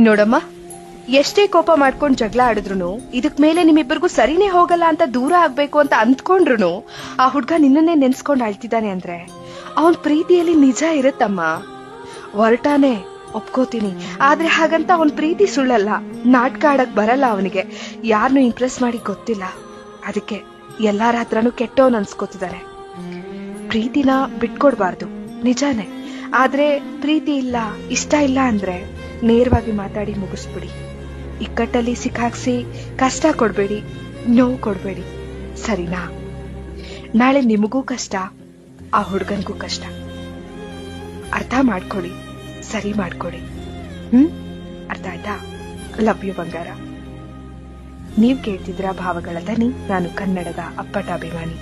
ನೋಡಮ್ಮ, ಎಷ್ಟೇ ಕೋಪ ಮಾಡ್ಕೊಂಡ್ ಜಗಳ ಆಡಿದ್ರು ಇದಕ್ ಮೇಲೆ ನಿಮ್ಮಿಬ್ಬರಿಗೂ ಸರಿನೇ ಹೋಗಲ್ಲ ಅಂತ ದೂರ ಆಗ್ಬೇಕು ಅಂತ ಅಂದ್ಕೊಂಡ್ರು ಆ ಹುಡ್ಗ ನಿನ್ನನ್ನೇ ನೆನ್ಸ್ಕೊಂಡ್ ಅಳ್ತಿದ್ದಾನೆ ಅಂದ್ರೆ ಅವನ್ ಪ್ರೀತಿಯಲ್ಲಿ ನಿಜ ಇರುತ್ತಮ್ಮ. ಹೊರಟಾನೆ ಒಪ್ಕೋತೀನಿ, ಆದ್ರೆ ಹಾಗಂತ ಅವನ್ ಪ್ರೀತಿ ಸುಳ್ಳಲ್ಲ. ನಾಟಕ ಆಡಕ್ ಬರಲ್ಲ ಅವನಿಗೆ, ಯಾರನ್ನು ಇಂಪ್ರೆಸ್ ಮಾಡಿ ಗೊತ್ತಿಲ್ಲ. ಅದಕ್ಕೆ ಎಲ್ಲಾರ ಹತ್ರನೂ ಕೆಟ್ಟವನ್ ಅನ್ಸ್ಕೋತಿದ್ದಾನೆ. ಪ್ರೀತಿನ ಬಿಟ್ಕೊಡ್ಬಾರ್ದು, ನಿಜಾನೇ. ಆದ್ರೆ ಪ್ರೀತಿ ಇಲ್ಲ, ಇಷ್ಟ ಇಲ್ಲ ಅಂದ್ರೆ ನೇರವಾಗಿ ಮಾತಾಡಿ ಮುಗಿಸ್ಬಿಡಿ. ಇಕ್ಕಟ್ಟಲ್ಲಿ ಸಿಕ್ಕಾಕ್ಸಿ ಕಷ್ಟ ಕೊಡ್ಬೇಡಿ, ನೋವು ಕೊಡ್ಬೇಡಿ, ಸರಿನಾ? ನಾಳೆ ನಿಮಗೂ ಕಷ್ಟ, ಆ ಹುಡ್ಗನ್ಗೂ ಕಷ್ಟ. ಅರ್ಥ ಮಾಡ್ಕೊಳ್ಳಿ, ಸರಿ ಮಾಡ್ಕೊಳ್ಳಿ. ಅರ್ಥ ಆಯ್ತಾ? ಲವ್ ಯು ಬಂಗಾರ. ನೀವ್ ಕೇಳ್ತಿದ್ರ ಭಾವಗಳ ದನಿ. ನಾನು ಕನ್ನಡದ ಅಪ್ಪಟ ಅಭಿಮಾನಿ.